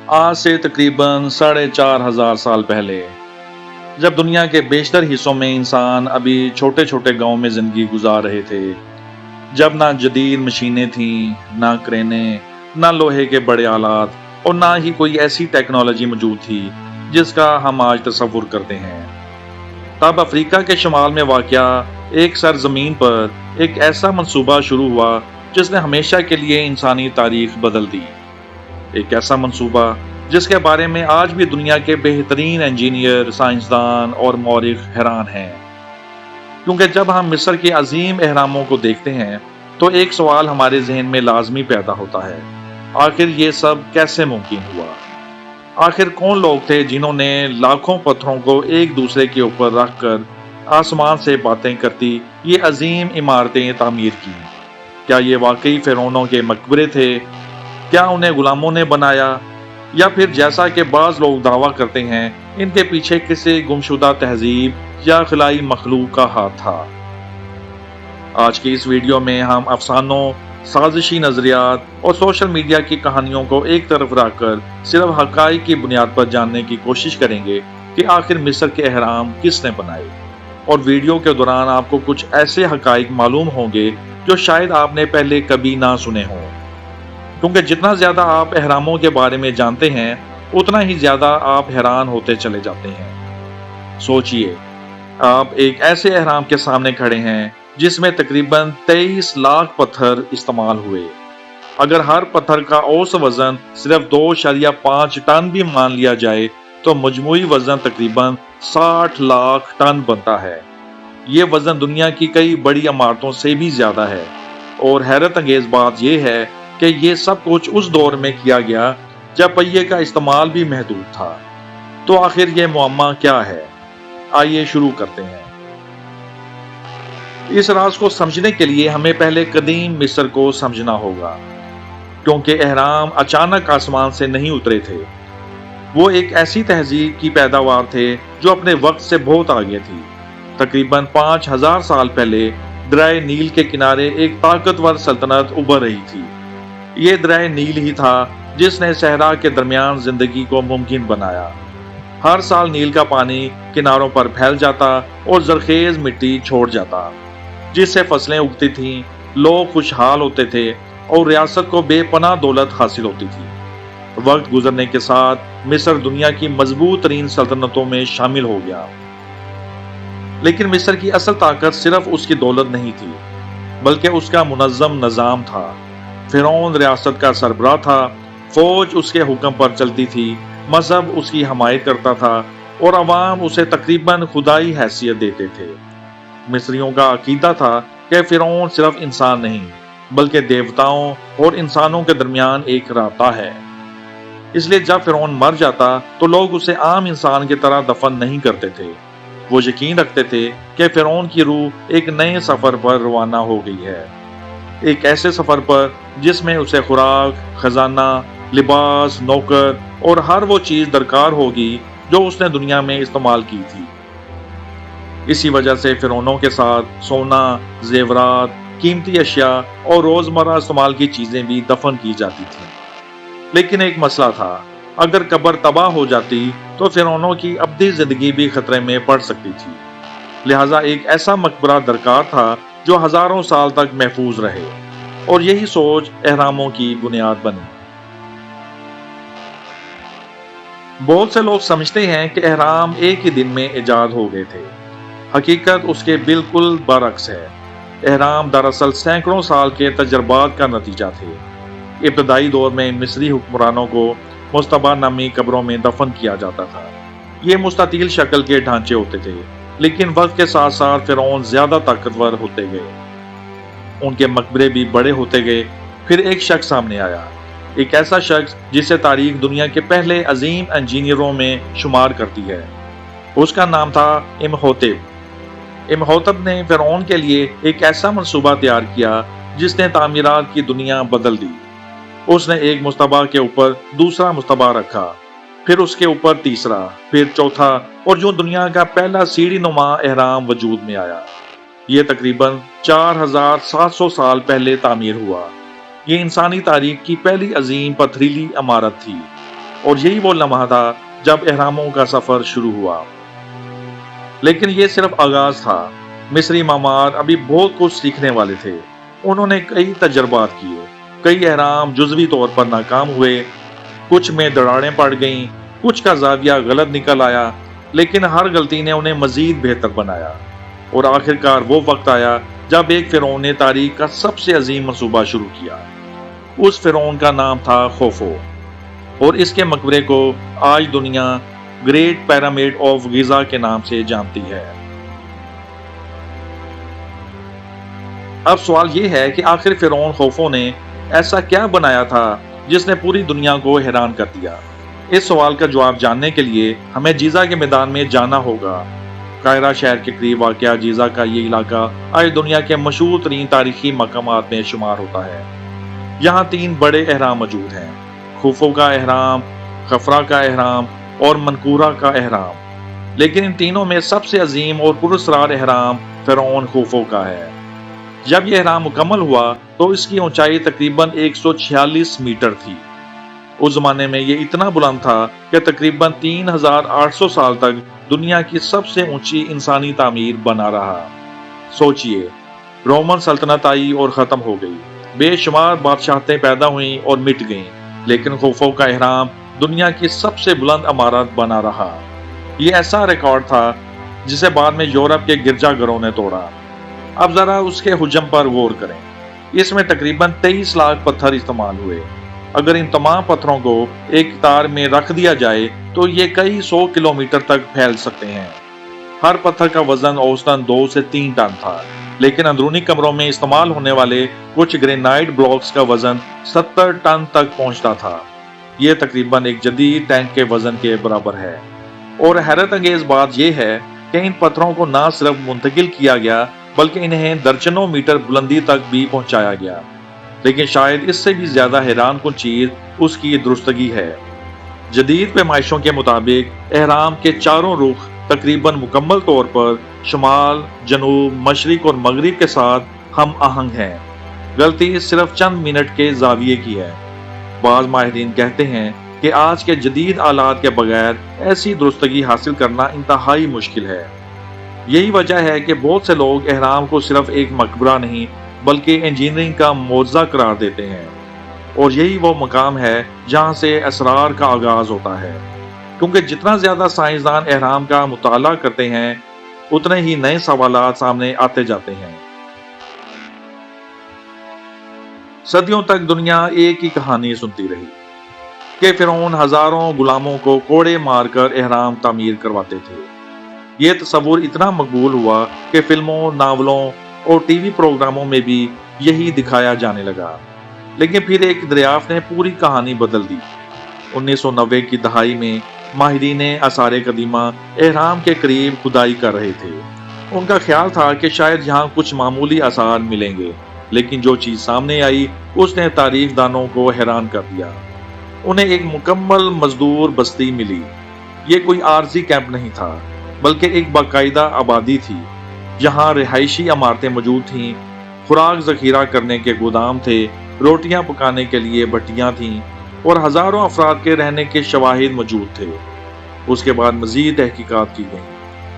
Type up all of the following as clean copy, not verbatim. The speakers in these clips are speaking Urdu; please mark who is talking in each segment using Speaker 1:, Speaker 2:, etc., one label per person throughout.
Speaker 1: آج سے تقریباً 4,500 سال پہلے جب دنیا کے بیشتر حصوں میں انسان ابھی چھوٹے چھوٹے گاؤں میں زندگی گزار رہے تھے، جب نہ جدید مشینیں تھیں، نہ کرینے، نہ لوہے کے بڑے آلات اور نہ ہی کوئی ایسی ٹیکنالوجی موجود تھی جس کا ہم آج تصور کرتے ہیں، تب افریقہ کے شمال میں واقع ایک سرزمین پر ایک ایسا منصوبہ شروع ہوا جس نے ہمیشہ کے لیے انسانی تاریخ بدل دی۔ ایک ایسا منصوبہ جس کے بارے میں آج بھی دنیا کے بہترین انجینئر، سائنسدان اور مورخ حیران ہیں، کیونکہ جب ہم مصر کے عظیم اہراموں کو دیکھتے ہیں تو ایک سوال ہمارے ذہن میں لازمی پیدا ہوتا ہے، آخر یہ سب کیسے ممکن ہوا؟ آخر کون لوگ تھے جنہوں نے لاکھوں پتھروں کو ایک دوسرے کے اوپر رکھ کر آسمان سے باتیں کرتی یہ عظیم عمارتیں تعمیر کی؟ کیا یہ واقعی فرعونوں کے مقبرے تھے؟ کیا انہیں غلاموں نے بنایا، یا پھر جیسا کہ بعض لوگ دعویٰ کرتے ہیں ان کے پیچھے کسی گمشدہ تہذیب یا خلائی مخلوق کا ہاتھ تھا؟ آج کی اس ویڈیو میں ہم افسانوں، سازشی نظریات اور سوشل میڈیا کی کہانیوں کو ایک طرف رکھ کر صرف حقائق کی بنیاد پر جاننے کی کوشش کریں گے کہ آخر مصر کے اہرام کس نے بنائے، اور ویڈیو کے دوران آپ کو کچھ ایسے حقائق معلوم ہوں گے جو شاید آپ نے پہلے کبھی نہ سنے ہوں، کیونکہ جتنا زیادہ آپ اہراموں کے بارے میں جانتے ہیں اتنا ہی زیادہ آپ حیران ہوتے چلے جاتے ہیں۔ سوچئے، آپ ایک ایسے اہرام کے سامنے کھڑے ہیں جس میں تقریباً 23 لاکھ پتھر استعمال ہوئے۔ اگر ہر پتھر کا اوسط وزن صرف 2.5 ٹن بھی مان لیا جائے تو مجموعی وزن تقریباً 60 لاکھ ٹن بنتا ہے۔ یہ وزن دنیا کی کئی بڑی عمارتوں سے بھی زیادہ ہے، اور حیرت انگیز بات یہ ہے کہ یہ سب کچھ اس دور میں کیا گیا جب پہیے کا استعمال بھی محدود تھا۔ تو آخر یہ معمہ کیا ہے؟ آئیے شروع کرتے ہیں۔ اس راز کو سمجھنے کے لیے ہمیں پہلے قدیم مصر کو سمجھنا ہوگا، کیونکہ اہرام اچانک آسمان سے نہیں اترے تھے۔ وہ ایک ایسی تہذیب کی پیداوار تھے جو اپنے وقت سے بہت آگے تھی۔ تقریباً 5,000 سال پہلے دریائے نیل کے کنارے ایک طاقتور سلطنت ابھر رہی تھی۔ یہ دریائے نیل ہی تھا جس نے صحرا کے درمیان زندگی کو ممکن بنایا۔ ہر سال نیل کا پانی کناروں پر پھیل جاتا اور زرخیز مٹی چھوڑ جاتا، جس سے فصلیں اگتی تھیں، لوگ خوشحال ہوتے تھے اور ریاست کو بے پناہ دولت حاصل ہوتی تھی۔ وقت گزرنے کے ساتھ مصر دنیا کی مضبوط ترین سلطنتوں میں شامل ہو گیا، لیکن مصر کی اصل طاقت صرف اس کی دولت نہیں تھی بلکہ اس کا منظم نظام تھا۔ فرعون ریاست کا سربراہ تھا، فوج اس کے حکم پر چلتی تھی، مذہب اس کی حمایت کرتا تھا اور عوام اسے تقریباً خدائی حیثیت دیتے تھے۔ مصریوں کا عقیدہ تھا کہ فرعون صرف انسان نہیں بلکہ دیوتاؤں اور انسانوں کے درمیان ایک رابطہ ہے۔ اس لیے جب فرعون مر جاتا تو لوگ اسے عام انسان کی طرح دفن نہیں کرتے تھے، وہ یقین رکھتے تھے کہ فرعون کی روح ایک نئے سفر پر روانہ ہو گئی ہے، ایک ایسے سفر پر جس میں اسے خوراک، خزانہ، لباس، نوکر اور ہر وہ چیز درکار ہوگی جو اس نے دنیا میں استعمال کی تھی۔ اسی وجہ سے فرعونوں کے ساتھ سونا، زیورات، قیمتی اشیاء اور روزمرہ استعمال کی چیزیں بھی دفن کی جاتی تھیں۔ لیکن ایک مسئلہ تھا، اگر قبر تباہ ہو جاتی تو فرعونوں کی ابدی زندگی بھی خطرے میں پڑ سکتی تھی، لہٰذا ایک ایسا مقبرہ درکار تھا جو ہزاروں سال تک محفوظ رہے، اور یہی سوچ اہراموں کی بنیاد بنی۔ بہت سے لوگ سمجھتے ہیں کہ اہرام ایک ہی دن میں ایجاد ہو گئے تھے، حقیقت اس کے بالکل برعکس ہے۔ اہرام دراصل سینکڑوں سال کے تجربات کا نتیجہ تھے۔ ابتدائی دور میں مصری حکمرانوں کو مصطبہ نامی قبروں میں دفن کیا جاتا تھا۔ یہ مستطیل شکل کے ڈھانچے ہوتے تھے، لیکن وقت کے ساتھ ساتھ فرعون زیادہ طاقتور ہوتے گئے، ان کے مقبرے بھی بڑے ہوتے گئے۔ پھر ایک شخص سامنے آیا، ایک ایسا شخص جسے تاریخ دنیا کے پہلے عظیم انجینئروں میں شمار کرتی ہے۔ اس کا نام تھا امہوتپ۔ امہوتپ نے فرعون کے لیے ایک ایسا منصوبہ تیار کیا جس نے تعمیرات کی دنیا بدل دی۔ اس نے ایک مصطبہ کے اوپر دوسرا مصطبہ رکھا، پھر اس کے اوپر تیسرا، پھر چوتھا، اور جو دنیا کا پہلا سیڑھی نما اہرام وجود میں آیا۔ یہ تقریباً 4,700 سال پہلے تعمیر ہوا۔ یہ انسانی تاریخ کی پہلی عظیم پتھریلی عمارت تھی۔ اور یہی وہ لمحہ تھا جب اہراموں کا سفر شروع ہوا۔ لیکن یہ صرف آغاز تھا۔ مصری معمار ابھی بہت کچھ سیکھنے والے تھے۔ انہوں نے کئی تجربات کیے، کئی اہرام جزوی طور پر ناکام ہوئے، کچھ میں دراڑیں پڑ گئیں، کچھ کا زاویہ غلط نکل آیا، لیکن ہر غلطی نے انہیں مزید بہتر بنایا۔ اور آخرکار وہ وقت آیا جب ایک فرعون نے تاریخ کا سب سے عظیم منصوبہ شروع کیا۔ اس فرعون کا نام تھا خوفو، اور اس کے مقبرے کو آج دنیا گریٹ پیرامڈ آف گیزا کے نام سے جانتی ہے۔ اب سوال یہ ہے کہ آخر فرعون خوفو نے ایسا کیا بنایا تھا جس نے پوری دنیا کو حیران کر دیا؟ اس سوال کا جواب جاننے کے لیے ہمیں جیزا کے میدان میں جانا ہوگا۔ قاہرہ شہر کے قریب واقع جیزا کا یہ علاقہ آج دنیا کے مشہور ترین تاریخی مقامات میں شمار ہوتا ہے۔ یہاں 3 بڑے اہرام موجود ہیں: خوفو کا اہرام، خفرا کا اہرام اور منقورہ کا اہرام۔ لیکن ان تینوں میں سب سے عظیم اور پراسرار اہرام فرعون خوفو کا ہے۔ جب یہ اہرام مکمل ہوا تو اس کی اونچائی تقریباً 146 میٹر تھی۔ اس زمانے میں یہ اتنا بلند تھا کہ تقریباً 3800 سال تک دنیا کی سب سے اونچی انسانی تعمیر بنا رہا۔ سوچئے، رومن سلطنت آئی اور ختم ہو گئی، بے شمار بادشاہتیں پیدا ہوئیں اور مٹ گئیں، لیکن خوفو کا اہرام دنیا کی سب سے بلند عمارت بنا رہا۔ یہ ایسا ریکارڈ تھا جسے بعد میں یورپ کے گرجا گھروں نے توڑا۔ اب ذرا اس کے حجم پر غور کریں۔ اس میں تقریباً 23 لاکھ پتھر استعمال ہوئے۔ اگر ان تمام پتھروں کو ایک قطار میں رکھ دیا جائے تو یہ کئی 100 کلومیٹر تک پھیل سکتے ہیں۔ ہر پتھر کا وزن اوسطاً 2 سے 3 ٹن تھا، لیکن اندرونی کمروں میں استعمال ہونے والے کچھ گرینائٹ بلاکس کا وزن 70 ٹن تک پہنچتا تھا۔ یہ تقریباً ایک جدید ٹینک کے وزن کے برابر ہے۔ اور حیرت انگیز بات یہ ہے کہ ان پتھروں کو نہ صرف منتقل کیا گیا بلکہ انہیں درجنوں میٹر بلندی تک بھی پہنچایا گیا۔ لیکن شاید اس سے بھی زیادہ حیران کن چیز اس کی درستگی ہے۔ جدید پیمائشوں کے مطابق اہرام کے چاروں رخ تقریباً مکمل طور پر شمال، جنوب، مشرق اور مغرب کے ساتھ ہم آہنگ ہیں۔ غلطی صرف چند منٹ کے زاویے کی ہے۔ بعض ماہرین کہتے ہیں کہ آج کے جدید آلات کے بغیر ایسی درستگی حاصل کرنا انتہائی مشکل ہے۔ یہی وجہ ہے کہ بہت سے لوگ اہرام کو صرف ایک مقبرہ نہیں بلکہ انجینئرنگ کا معجزہ قرار دیتے ہیں۔ اور یہی وہ مقام ہے جہاں سے اسرار کا آغاز ہوتا ہے، کیونکہ جتنا زیادہ سائنسدان اہرام کا مطالعہ کرتے ہیں اتنے ہی نئے سوالات سامنے آتے جاتے ہیں۔ صدیوں تک دنیا ایک ہی کہانی سنتی رہی کہ فرعون ہزاروں غلاموں کو کوڑے مار کر اہرام تعمیر کرواتے تھے۔ یہ تصور اتنا مقبول ہوا کہ فلموں، ناولوں اور ٹی وی پروگراموں میں بھی یہی دکھایا جانے لگا۔ لیکن پھر ایک دریافت نے پوری کہانی بدل دی۔ 1990 کی دہائی میں ماہرین آثار قدیمہ اہرام کے قریب کھدائی کر رہے تھے۔ ان کا خیال تھا کہ شاید یہاں کچھ معمولی آثار ملیں گے، لیکن جو چیز سامنے آئی اس نے تاریخ دانوں کو حیران کر دیا۔ انہیں ایک مکمل مزدور بستی ملی۔ یہ کوئی عارضی کیمپ نہیں تھا بلکہ ایک باقاعدہ آبادی تھی۔ یہاں رہائشی عمارتیں موجود تھیں، خوراک ذخیرہ کرنے کے گودام تھے، روٹیاں پکانے کے لیے بھٹیاں تھیں اور ہزاروں افراد کے رہنے کے شواہد موجود تھے۔ اس کے بعد مزید تحقیقات کی گئیں۔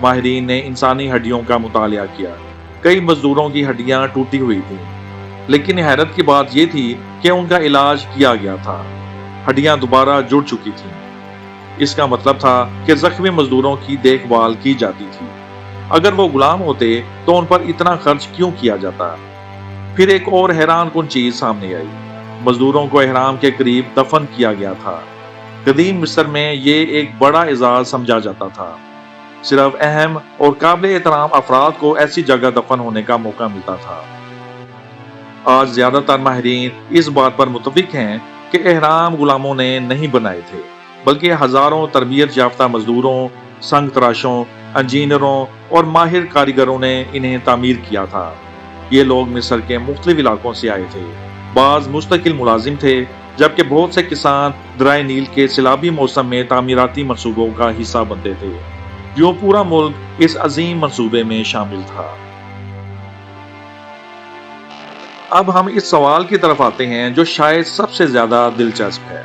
Speaker 1: ماہرین نے انسانی ہڈیوں کا مطالعہ کیا۔ کئی مزدوروں کی ہڈیاں ٹوٹی ہوئی تھیں، لیکن حیرت کی بات یہ تھی کہ ان کا علاج کیا گیا تھا۔ ہڈیاں دوبارہ جڑ چکی تھیں۔ اس کا مطلب تھا کہ زخمی مزدوروں کی دیکھ بھال کی جاتی تھی۔ اگر وہ غلام ہوتے تو ان پر اتنا خرچ کیوں کیا جاتا؟ پھر ایک اور حیران کن چیز سامنے آئی۔ مزدوروں کو اہرام کے قریب دفن کیا گیا تھا۔ قدیم مصر میں یہ ایک بڑا اعزاز سمجھا جاتا تھا۔ صرف اہم اور قابل احترام افراد کو ایسی جگہ دفن ہونے کا موقع ملتا تھا۔ آج زیادہ تر ماہرین اس بات پر متفق ہیں کہ اہرام غلاموں نے نہیں بنائے تھے، بلکہ ہزاروں تربیت یافتہ مزدوروں، سنگ تراشوں، انجینئروں اور ماہر کاریگروں نے انہیں تعمیر کیا تھا۔ یہ لوگ مصر کے مختلف علاقوں سے آئے تھے۔ بعض مستقل ملازم تھے، جبکہ بہت سے کسان درائے نیل کے سیلابی موسم میں تعمیراتی منصوبوں کا حصہ بنتے تھے۔ جو پورا ملک اس عظیم منصوبے میں شامل تھا۔ اب ہم اس سوال کی طرف آتے ہیں جو شاید سب سے زیادہ دلچسپ ہے۔